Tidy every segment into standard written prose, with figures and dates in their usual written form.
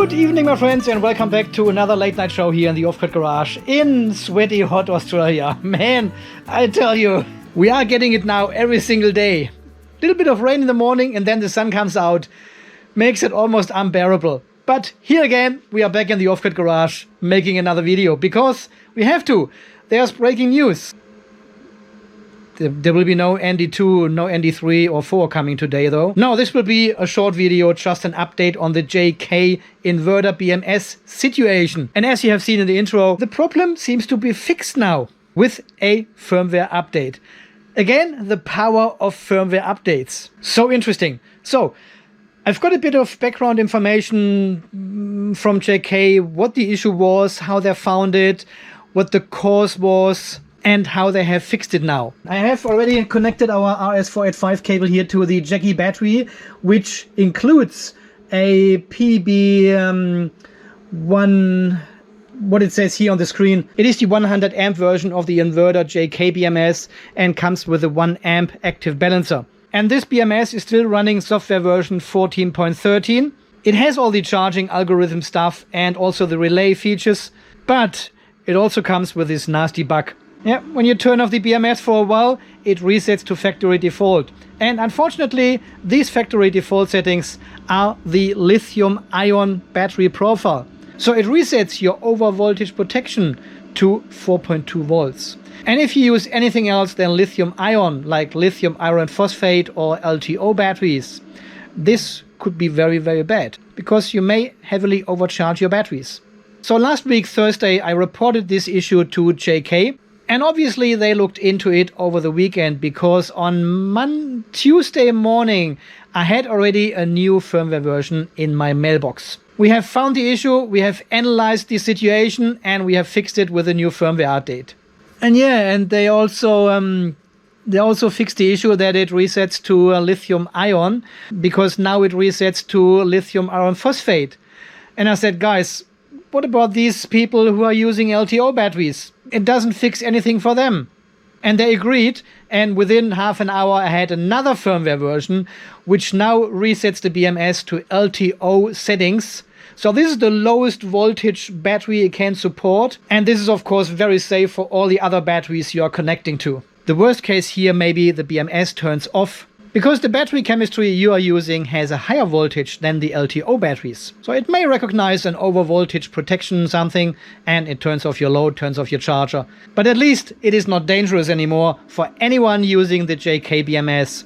Good evening, my friends, and welcome back to another late night show here in the Off-Grid Garage in sweaty, hot Australia. Man, I tell you, we are getting it now every single day. Little bit of rain in the morning and then the sun comes out. Makes it almost unbearable. But here again, we are back in the Off-Grid Garage making another video because we have to. There's breaking news. There will be no ND2, no ND3 or 4 coming today though. No, this will be a short video, just an update on the JK Inverter BMS situation. And as you have seen in the intro, the problem seems to be fixed now with a firmware update. Again, the power of firmware updates. So interesting. So, I've got a bit of background information from JK, what the issue was, how they found it, what the cause was, and how they have fixed it now. I have already connected our RS485 cable here to the JK battery, which includes a PB1, what it says here on the screen. It is the 100 amp version of the inverter JK BMS and comes with a 1 amp active balancer. And this BMS is still running software version 14.13. It has all the charging algorithm stuff and also the relay features, but it also comes with this nasty bug. Yeah, when you turn off the BMS for a while, it resets to factory default. And unfortunately, these factory default settings are the lithium-ion battery profile. So it resets your overvoltage protection to 4.2 volts. And if you use anything else than lithium-ion, like lithium iron phosphate or LTO batteries, this could be very, very bad, because you may heavily overcharge your batteries. So last week, Thursday, I reported this issue to JK. And obviously they looked into it over the weekend, because on Tuesday morning I had already a new firmware version in my mailbox. We have found the issue, we have analyzed the situation, and we have fixed it with a new firmware update. And yeah, and they also fixed the issue that it resets to lithium ion, because now it resets to lithium iron phosphate. And I said, guys, what about these people who are using LTO batteries? It doesn't fix anything for them. And they agreed, and within half an hour I had another firmware version which now resets the BMS to LTO settings. So this is the lowest voltage battery it can support, and this is of course very safe for all the other batteries you are connecting to. The worst case here, maybe the BMS turns off, because the battery chemistry you are using has a higher voltage than the LTO batteries. So it may recognize an overvoltage protection something, and it turns off your load, turns off your charger. But at least it is not dangerous anymore for anyone using the JK BMS.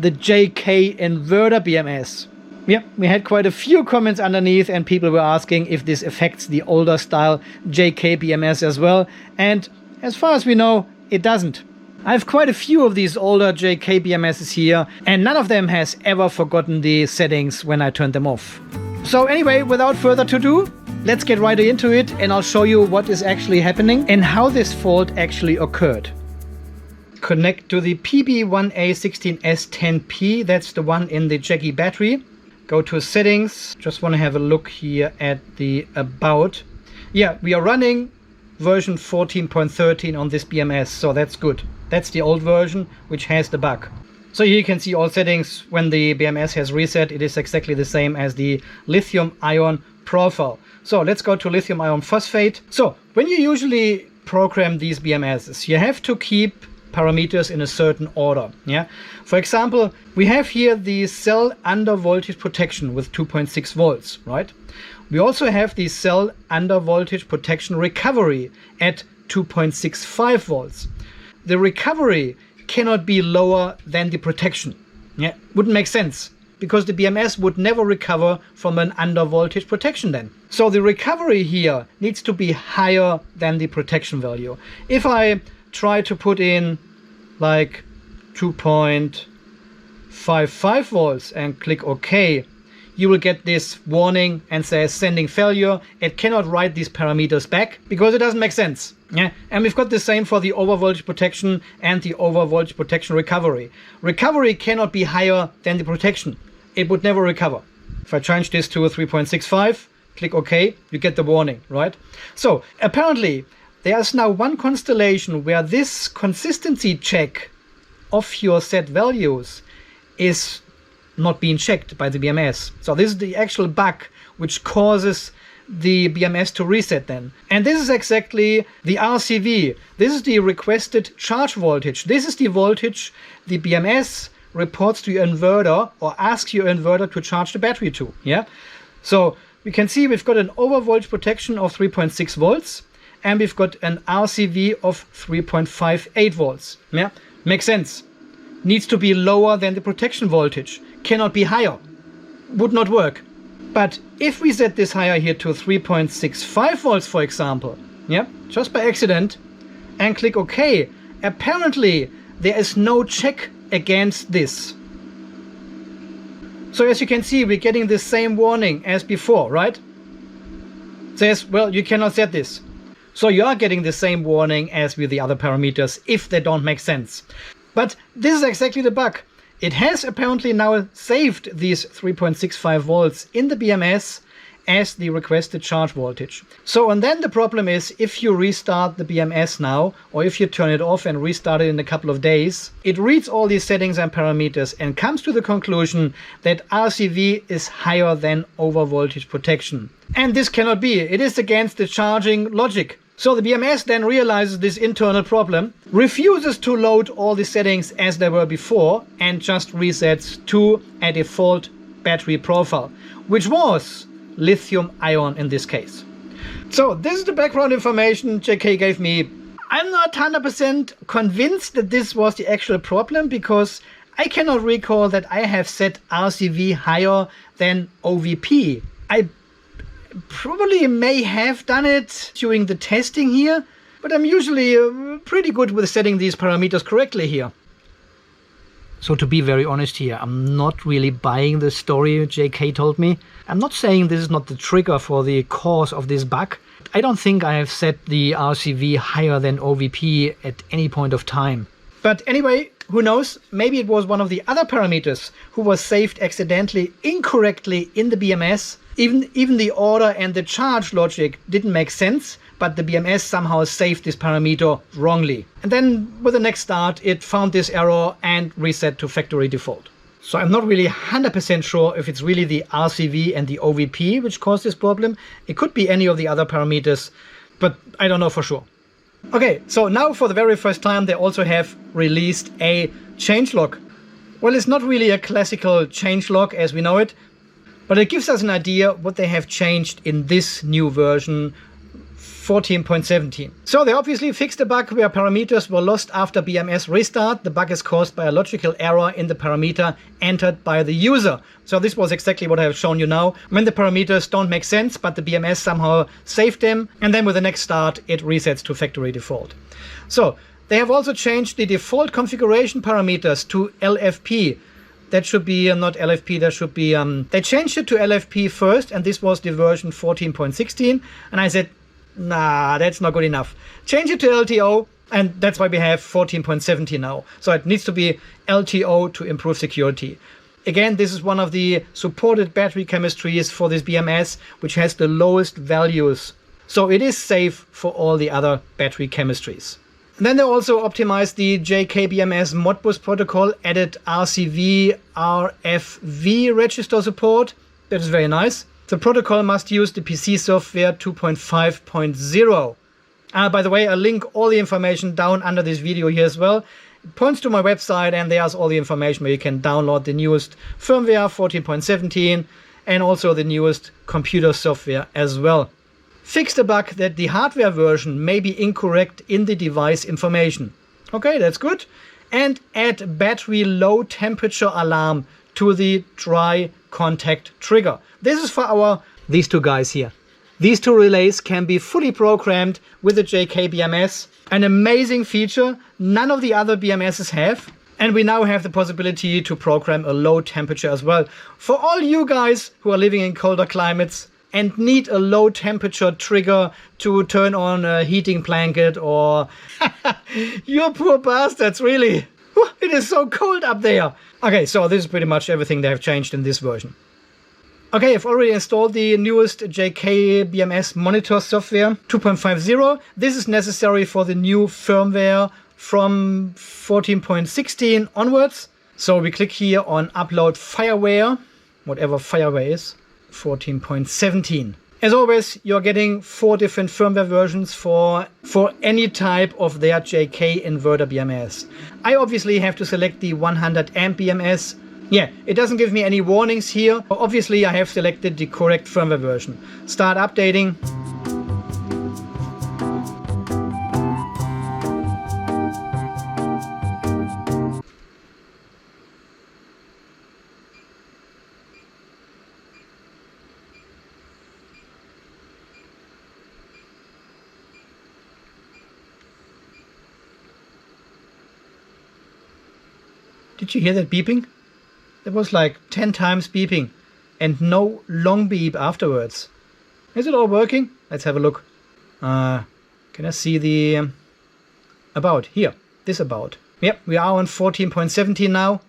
The JK Inverter BMS. Yep, we had quite a few comments underneath, and people were asking if this affects the older style JK BMS as well. And as far as we know, it doesn't. I have quite a few of these older JK BMSs here, and none of them has ever forgotten the settings when I turned them off. So anyway, without further ado, let's get right into it, and I'll show you what is actually happening and how this fault actually occurred. Connect to the PB1A16S10P, that's the one in the JK battery. Go to settings, just want to have a look here at the about. Yeah, we are running version 14.13 on this BMS, so that's good. That's the old version, which has the bug. So here you can see all settings. When the BMS has reset, it is exactly the same as the lithium ion profile. So let's go to lithium iron phosphate. So when you usually program these BMSs, you have to keep parameters in a certain order. Yeah. For example, we have here the cell under voltage protection with 2.6 volts, right? We also have the cell under voltage protection recovery at 2.65 volts. The recovery cannot be lower than the protection. Yeah, wouldn't make sense, because the BMS would never recover from an under voltage protection then. So the recovery here needs to be higher than the protection value. If I try to put in like 2.55 volts and click OK, you will get this warning and says sending failure. It cannot write these parameters back because it doesn't make sense. Yeah, and we've got the same for the overvoltage protection and the overvoltage protection recovery. Recovery cannot be higher than the protection. It would never recover. If I change this to a 3.65, click OK, you get the warning, right? So apparently there's now one constellation where this consistency check of your set values is not being checked by the BMS. So this is the actual bug which causes the BMS to reset then. And this is exactly the RCV. This is the requested charge voltage. This is the voltage the BMS reports to your inverter or asks your inverter to charge the battery to. Yeah. So we can see we've got an overvoltage protection of 3.6 volts and we've got an RCV of 3.58 volts. Yeah. Makes sense. Needs to be lower than the protection voltage. Cannot be higher. Would not work. But if we set this higher here to 3.65 volts, for example, yeah, just by accident, and click OK, apparently there is no check against this. So as you can see, we're getting the same warning as before, right? It says, well, you cannot set this. So you are getting the same warning as with the other parameters if they don't make sense. But this is exactly the bug. It has apparently now saved these 3.65 volts in the BMS as the requested charge voltage. So, and then the problem is if you restart the BMS now, or if you turn it off and restart it in a couple of days, it reads all these settings and parameters and comes to the conclusion that RCV is higher than overvoltage protection. And this cannot be. It is against the charging logic. So the BMS then realizes this internal problem, refuses to load all the settings as they were before, and just resets to a default battery profile, which was lithium ion in this case. So this is the background information JK gave me. I'm not 100% convinced that this was the actual problem because I cannot recall that I have set RCV higher than OVP. I probably may have done it during the testing here, but I'm usually pretty good with setting these parameters correctly here. So to be very honest here, I'm not really buying the story JK told me. I'm not saying this is not the trigger for the cause of this bug. I don't think I have set the RCV higher than OVP at any point of time. But anyway, who knows? Maybe it was one of the other parameters who was saved accidentally incorrectly in the BMS. Even the order and the charge logic didn't make sense, but the BMS somehow saved this parameter wrongly. And then with the next start, it found this error and reset to factory default. So I'm not really 100% sure if it's really the RCV and the OVP which caused this problem. It could be any of the other parameters, but I don't know for sure. Okay, so now for the very first time they also have released a changelog. Well, it's not really a classical changelog as we know it, but it gives us an idea what they have changed in this new version 14.17. So they obviously fixed a bug where parameters were lost after BMS restart. The bug is caused by a logical error in the parameter entered by the user. So this was exactly what I have shown you now. When the parameters don't make sense, but the BMS somehow saved them, and then with the next start, it resets to factory default. So they have also changed the default configuration parameters to LFP. That should be not LFP, that should be, they changed it to LFP first, and this was the version 14.16, and I said, nah, that's not good enough. Change it to LTO, and that's why we have 14.17 now. So it needs to be LTO to improve security. Again, this is one of the supported battery chemistries for this BMS, which has the lowest values. So it is safe for all the other battery chemistries. And then they also optimized the JK BMS Modbus protocol, added RCV, RFV register support. That is very nice. The protocol must use the PC software 2.5.0. By the way, I'll link all the information down under this video here as well. It points to my website and there's all the information where you can download the newest firmware 14.17 and also the newest computer software as well. Fix the bug that the hardware version may be incorrect in the device information. Okay, that's good. And add battery low temperature alarm to the dry contact trigger. This is for these two guys here. These two relays can be fully programmed with the JK BMS. An amazing feature none of the other BMSs have. And we now have the possibility to program a low temperature as well. For all you guys who are living in colder climates and need a low temperature trigger to turn on a heating blanket or... You poor bastards, really. It is so cold up there. Okay, so this is pretty much everything they have changed in this version. Okay, I've already installed the newest JK BMS monitor software 2.50. This is necessary for the new firmware from 14.16 onwards. So we click here on upload Firmware, whatever Firmware is. 14.17. As always, you're getting 4 different firmware versions for any type of their JK Inverter BMS. I obviously have to select the 100 amp BMS. Yeah, it doesn't give me any warnings here. Obviously, I have selected the correct firmware version. Start updating. Did you hear that beeping? That was like 10 times beeping and no long beep afterwards. Is it all working? Let's have a look. Can I see the about? Here, this about. Yep, we are on 14.17 now.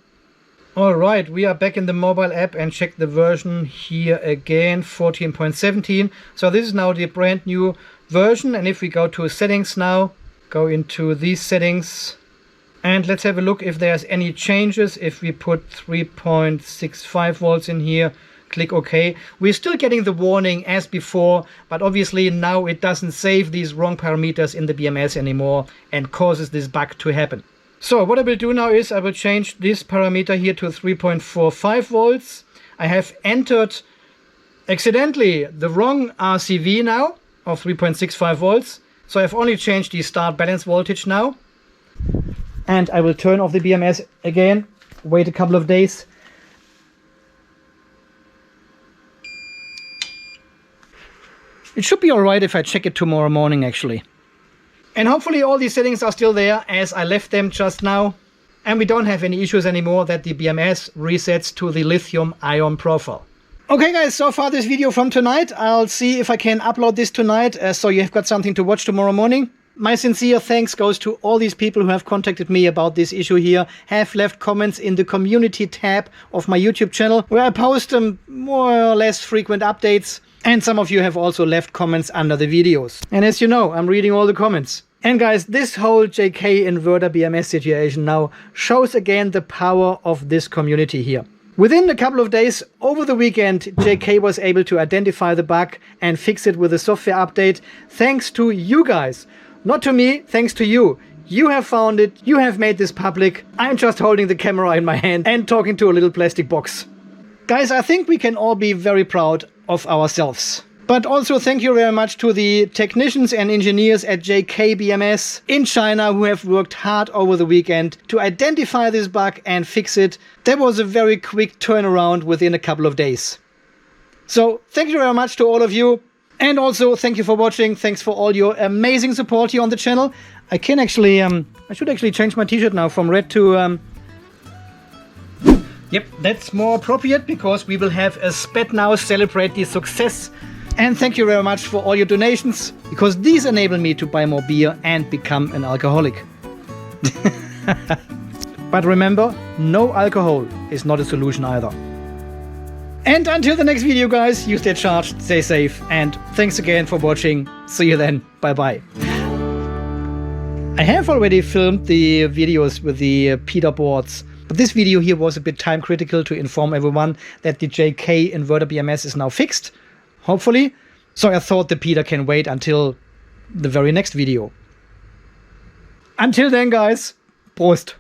Alright, we are back in the mobile app and check the version here again, 14.17. So this is now the brand new version, and if we go to settings now, go into these settings, and let's have a look if there's any changes. If we put 3.65 volts in here, click OK. We're still getting the warning as before, but obviously now it doesn't save these wrong parameters in the BMS anymore and causes this bug to happen. So what I will do now is I will change this parameter here to 3.45 volts. I have entered accidentally the wrong RCV now of 3.65 volts. So I've only changed the start balance voltage now. And I will turn off the BMS again, wait a couple of days. It should be alright if I check it tomorrow morning actually. And hopefully all these settings are still there as I left them just now. And we don't have any issues anymore that the BMS resets to the lithium ion profile. Okay guys, so far this video from tonight. I'll see if I can upload this tonight so you've got something to watch tomorrow morning. My sincere thanks goes to all these people who have contacted me about this issue here, have left comments in the community tab of my YouTube channel, where I post more or less frequent updates. And some of you have also left comments under the videos. And as you know, I'm reading all the comments. And guys, this whole JK Inverter BMS situation now shows again the power of this community here. Within a couple of days, over the weekend, JK was able to identify the bug and fix it with a software update, thanks to you guys. Not to me, thanks to you. You have found it, you have made this public. I'm just holding the camera in my hand and talking to a little plastic box. Guys, I think we can all be very proud of ourselves. But also thank you very much to the technicians and engineers at JK BMS in China who have worked hard over the weekend to identify this bug and fix it. That was a very quick turnaround within a couple of days. So thank you very much to all of you. And also thank you for watching. Thanks for all your amazing support here on the channel. I can actually, I should actually change my t-shirt now from red to, Yep, that's more appropriate because we will have a spat now, celebrate the success. And thank you very much for all your donations, because these enable me to buy more beer and become an alcoholic. But remember, no alcohol is not a solution either. And until the next video guys, you stay charged, stay safe, and thanks again for watching. See you then, bye bye. I have already filmed the videos with the Peter boards. But this video here was a bit time critical to inform everyone that the JK Inverter BMS is now fixed, hopefully. So I thought the Peter can wait until the very next video. Until then guys, Prost!